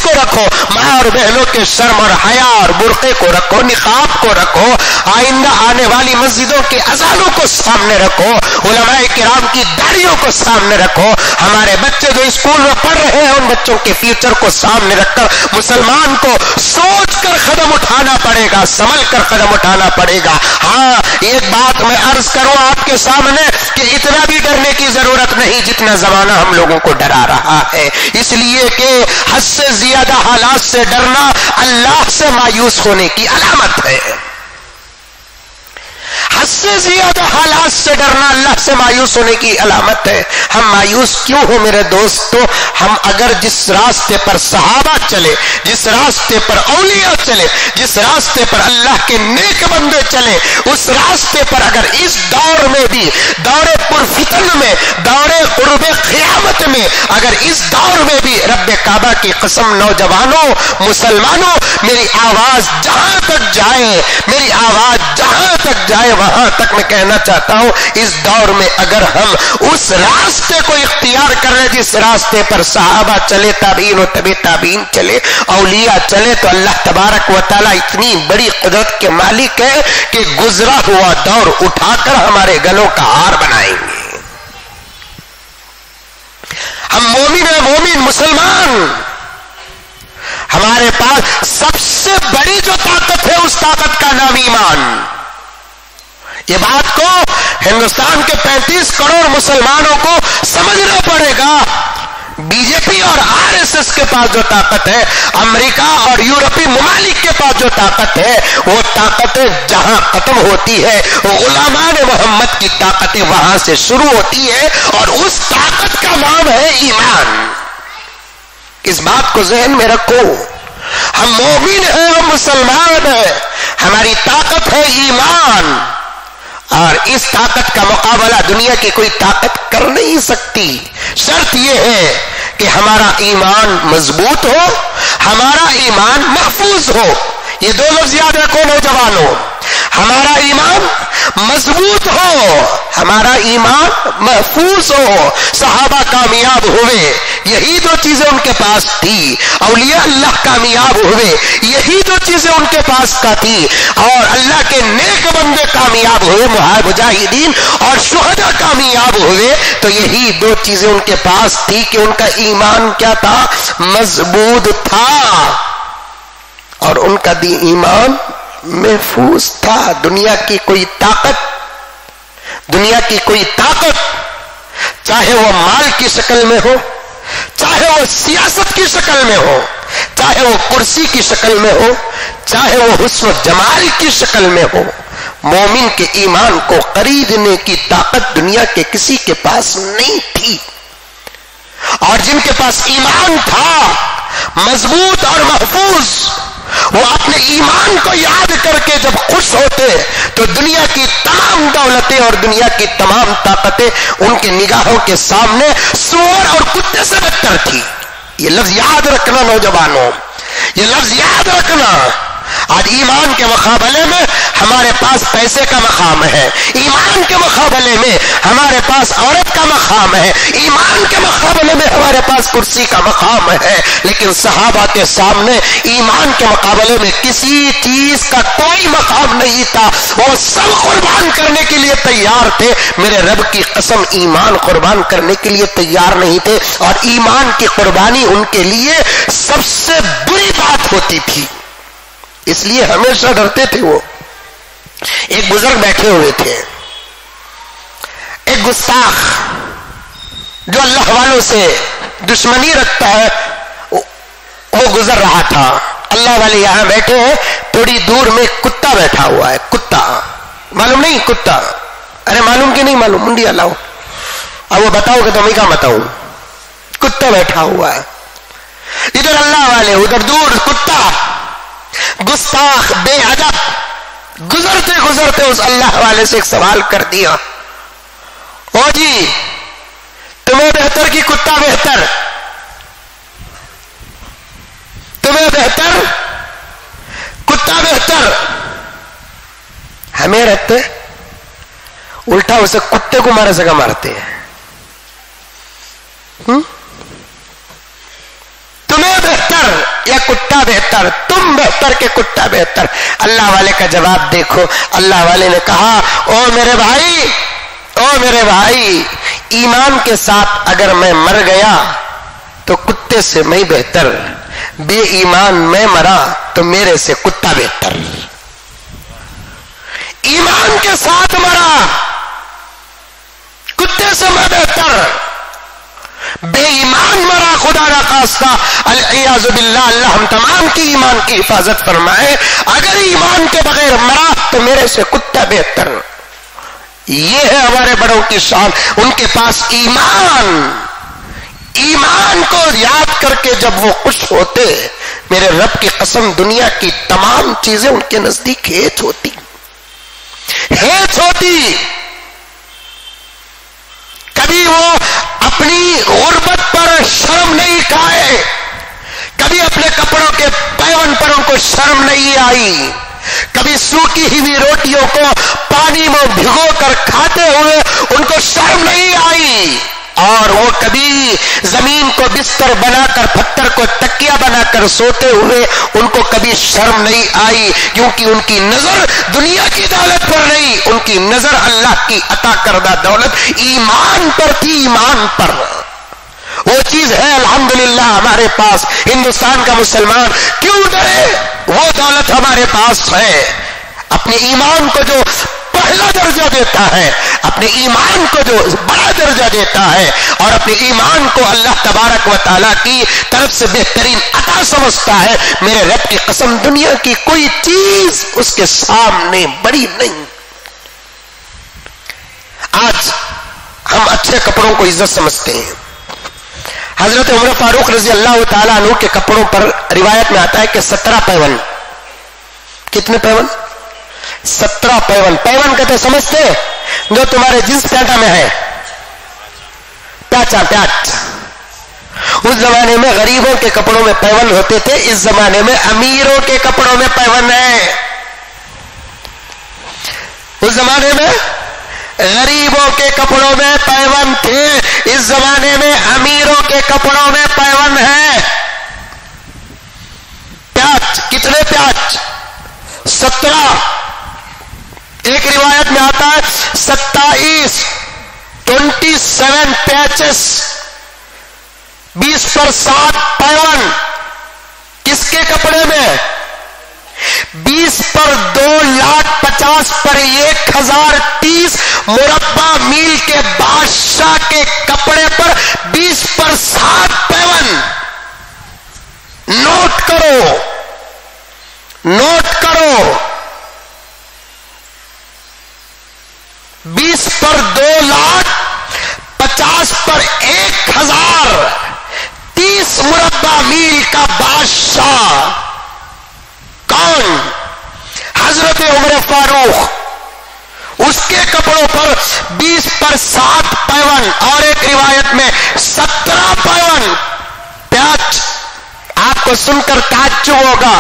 को रखो, माँ और बहनों के शर्म और हया और बुर्के को रखो, निकाब को रखो, आइंदा आने वाली मस्जिदों के अजानों को सामने रखो, उलमाए किराम की दाढ़ियों को सामने रखो। हमारे बच्चे जो स्कूल में पढ़ रहे हैं उन बच्चों के फ्यूचर को सामने रखकर मुसलमान को सोच कर कदम उठाना पड़ेगा, संभल कर कदम उठाना पड़ेगा। हाँ, एक बात मैं अर्ज करूं आपके सामने कि इतना भी डरने की जरूरत नहीं जितना जमाना हम लोगों को डरा रहा है, इसलिए कि हद से ज्यादा हालात से डरना अल्लाह से मायूस होने की अलामत है। हद से ज्यादा हालात से डरना अल्लाह से मायूस होने की अलामत है। हम मायूस क्यों हो मेरे दोस्तों? हम अगर जिस रास्ते पर सहाबा चले, जिस रास्ते पर औलिया चले, जिस रास्ते पर अल्लाह के नेक बंदे चले, उस रास्ते पर अगर इस दौर में भी, दौरे पुरफितन में, दौरे कुर्बे क़यामत में, अगर इस दौर में भी रब्बे काबा की कसम नौजवानों, मुसलमानों, मेरी आवाज जहां तक जाए, मेरी आवाज जहां तक जाए वहां तक मैं कहना चाहता हूं, इस दौर में अगर हम उस रास्ते को इख्तियार कर ले जिस रास्ते पर सहाबा चले, ताबीन और तबे ताबीन चले, औलिया चले, तो अल्लाह तबारक व तआला इतनी बड़ी कुदरत के मालिक है कि गुजरा हुआ दौर उठाकर हमारे गलों का हार बनाएंगे। हम मोमिन है, मोमिन मुसलमान, हमारे पास सबसे बड़ी जो ताकत है उस ताकत का नाम ईमान। ये बात को हिंदुस्तान के 35 करोड़ मुसलमानों को समझना पड़ेगा। बीजेपी और आरएसएस के पास जो ताकत है, अमेरिका और यूरोपीय ममालिक के पास जो ताकत है, वो ताकतें जहां खत्म होती है, गुलामान मोहम्मद की ताकतें वहां से शुरू होती है, और उस ताकत का नाम है ईमान। इस बात को ज़हन में रखो। हम मोमिन हैं, हम मुसलमान हैं, हमारी ताकत है ईमान, और इस ताकत का मुकाबला दुनिया की कोई ताकत कर नहीं सकती। शर्त यह है कि हमारा ईमान मजबूत हो, हमारा ईमान महफूज हो। ये दो लफ्ज याद रखो नौजवानों, हमारा ईमान मजबूत हो, हमारा ईमान महफूज हो। सहाबा कामयाब हुए, यही दो चीजें उनके पास थी। औलिया अल्लाह कामयाब हुए, यही दो चीजें उनके पास का थी। और अल्लाह के नेक बंदे कामयाब हुए, मुजाहिदीन और शुहदा कामयाब हुए, तो यही दो चीजें उनके पास थी कि उनका ईमान क्या था? मजबूत था, और उनका ईमान महफूज था। दुनिया की कोई ताकत, दुनिया की कोई ताकत, चाहे वो माल की शक्ल में हो, चाहे वो सियासत की शक्ल में हो, चाहे वो कुर्सी की शक्ल में हो, चाहे वो हुस्न जमाल की शक्ल में हो, मोमिन के ईमान को खरीदने की ताकत दुनिया के किसी के पास नहीं थी। और जिनके पास ईमान था मजबूत और महफूज, वो अपने ईमान को याद करके जब खुश होते तो दुनिया की तमाम दौलतें और दुनिया की तमाम ताकतें उनके निगाहों के सामने सूअर और कुत्ते से बदतर थी। ये लफ्ज याद रखना नौजवानों, ये लफ्ज याद रखना। आज ईमान के मुकाबले में हमारे पास पैसे का मकाम है, ईमान के मुकाबले में हमारे पास औरत का मकाम है, ईमान के मुकाबले में हमारे पास कुर्सी का मकाम है, लेकिन सहाबा के सामने ईमान के मुकाबले में किसी चीज का कोई मकाम नहीं था। वो सब कुर्बान करने के लिए तैयार थे, मेरे रब की कसम ईमान कुर्बान करने के लिए तैयार नहीं थे, और ईमान की कुर्बानी उनके लिए सबसे बुरी बात होती थी, इसलिए हमेशा डरते थे वो। एक बुजुर्ग बैठे हुए थे, एक गुस्ताख जो अल्लाह वालों से दुश्मनी रखता है वो गुजर रहा था। अल्लाह वाले यहां बैठे हैं, थोड़ी दूर में कुत्ता बैठा हुआ है। कुत्ता मालूम नहीं? कुत्ता, अरे मालूम कि नहीं मालूम? मुंडिया लाओ, अब वो बताओगे तो मैं क्या बताऊं। कुत्ता बैठा हुआ है, इधर अल्लाह वाले, उधर दूर कुत्ता। गुस्ताख बेअदब गुजरते गुजरते उस अल्लाह वाले से एक सवाल कर दिया, ओ जी तुम्हें बेहतर कि कुत्ता बेहतर? तुम्हें बेहतर कुत्ता बेहतर? हमें रहते उल्टा उसे कुत्ते को मारे सका मारते हैं। तुम्हें बेहतर یا کتا بہتر؟ تم بہتر کہ کتا بہتر؟ اللہ والے کا جواب دیکھو. اللہ والے نے کہا او میرے بھائی ایمان کے ساتھ اگر میں مر گیا تو کتے سے میں بہتر، بے ایمان میں مرا تو میرے سے کتا بہتر. ایمان کے ساتھ مرا کتے سے میں بہتر، بے ایمان مرا خدا نہ خواستہ العیاذ باللہ. اللہ ہم تمام کی ایمان کی حفاظت فرمائے. اگر ایمان کے بغیر مرا تو میرے سے کتا بہتر. یہ ہے ہمارے بڑوں کی شان. ان کے پاس ایمان کو یاد کر کے جب وہ خوش ہوتے، میرے رب کی قسم دنیا کی تمام چیزیں ان کے نزدیک ہیچ ہوتی. کبھی وہ اپنی غربت پر شرم نہیں کھائے، کبھی اپنے کپڑوں کے پیون پر ان کو شرم نہیں آئی، کبھی سوکھی ہوئی روٹیوں کو پانی میں بھگو کر کھاتے ہوئے ان کو شرم نہیں آئی، اور وہ کبھی زمین کو بستر بنا کر پتھر کو تکیہ بنا کر سوتے ہوئے ان کو کبھی شرم نہیں آئی، کیونکہ ان کی نظر دنیا کی دولت پر نہیں، ان کی نظر اللہ کی عطا کردہ دولت ایمان پر تھی. ایمان پر وہ چیز ہے الحمدللہ ہمارے پاس. ہندوستان کا مسلمان کیوں ڈرے؟ وہ دولت ہمارے پاس ہے. اپنے ایمان کو جو پہلا درجہ دیتا ہے، اپنے ایمان کو جو بڑا درجہ دیتا ہے، اور اپنے ایمان کو اللہ تبارک و تعالیٰ کی طرف سے بہترین عطا سمجھتا ہے، میرے رب کی قسم دنیا کی کوئی چیز اس کے سامنے بڑی نہیں. آج ہم اچھے کپڑوں کو عزت سمجھتے ہیں. حضرت عمر فاروق رضی اللہ تعالیٰ عنہ کے کپڑوں پر روایت میں آتا ہے کہ 17 پیون. کتنے پیون؟ 17 پیون. پیون کہتے سمجھتے جو تمہارے جنس پیانٹا میں ہے، پیاچا. اس زمانے میں غریبوں کے کپڑوں میں پیون ہوتے تھے، اس زمانے میں امیروں کے کپڑوں میں پیون ہے. اس زمانے میں غریبوں کے کپڑوں میں پیون تھے، اس زمانے میں امیروں کے کپڑوں میں پیون ہے. پیاچ کتنے؟ پیاچ 17. ایک روایت میں آتا ہے 27 پیچز، 20 پر 7 پیون. کس کے کپڑے میں؟ 20 پر 2,50,000 پر 1,030 مربع میل کے بادشاہ کے کپڑے پر 20 پر 7 پیون. نوٹ کرو 20 پر 2,50,000 پر 1,030 مربع میل کا بادشاہ کون؟ حضرت عمر فاروق. اس کے کپڑوں پر 20 پر 7 پیون، اور ایک روایت میں 17 پیون. پیاچ آپ کو سن کر تعجب ہوگا،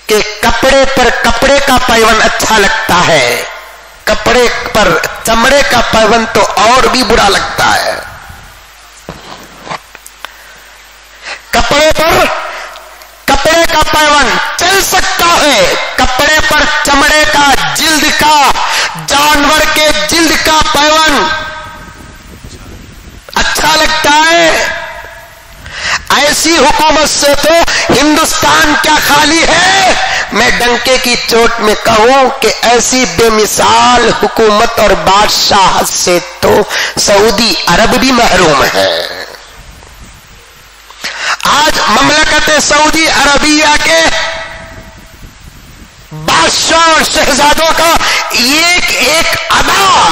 کہ کپڑے پر کپڑے کا پیون اچھا لگتا ہے، کپڑے پر چمڑے کا پیون تو اور بھی برا لگتا ہے. کپڑے پر کپڑے کا پیون چل سکتا ہے، کپڑے پر چمڑے کا، جلد کا، جانور کے جلد کا پیون اچھا لگتا ہے. ایسی حکومت سے تو ہندوستان کیا خالی ہے. میں ڈنکے کی چوٹ میں کہوں کہ ایسی بے مثال حکومت اور بادشاہت سے تو سعودی عرب بھی محروم ہے. آج مملکت سعودی عربیہ کے بادشاہ اور شہزادوں کا ایک ادا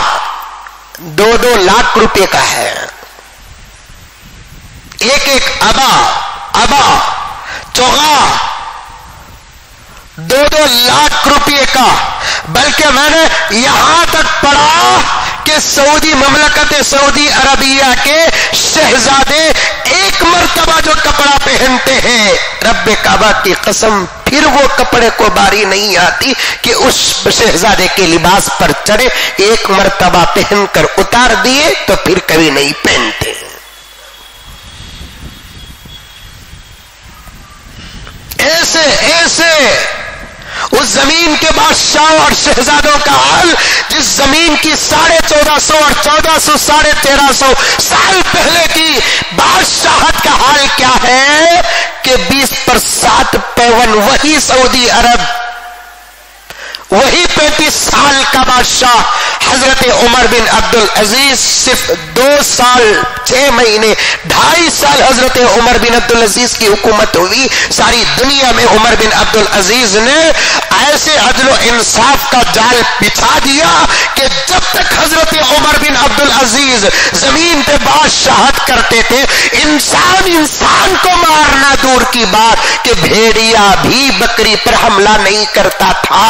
2-2 لاکھ روپے کا ہے. ایک ابا چوغا 2-2 لاکھ روپے کا. بلکہ میں نے یہاں تک پڑھا کہ سعودی مملکت سعودی عربیہ کے شہزادے ایک مرتبہ جو کپڑا پہنتے ہیں رب کعبہ کی قسم پھر وہ کپڑے کو باری نہیں آتی کہ اس شہزادے کے لباس پر چڑھے. ایک مرتبہ پہن کر اتار دیے تو پھر کبھی نہیں پہنتے. ایسے ایسے اس زمین کے بادشاہوں اور شہزادوں کا حال جس زمین کی 1450 اور 1400 1350 سال پہلے کی بادشاہت کا حال کیا ہے کہ 20% پیون وہی سعودی عرب، وہی 35 سال کا بادشاہ حضرت عمر بن عبدالعزیز، صرف 2 سال 6 مہینے 2.5 سال حضرت عمر بن عبدالعزیز کی حکومت ہوئی. ساری دنیا میں عمر بن عبدالعزیز نے ایسے عدل و انصاف کا جال بچھا دیا کہ جب تک حضرت عمر بن عبدالعزیز زمین پہ بادشاہت کرتے تھے انسان کو مارنا دور کی بات کہ بھیڑیا بھی بکری پر حملہ نہیں کرتا تھا.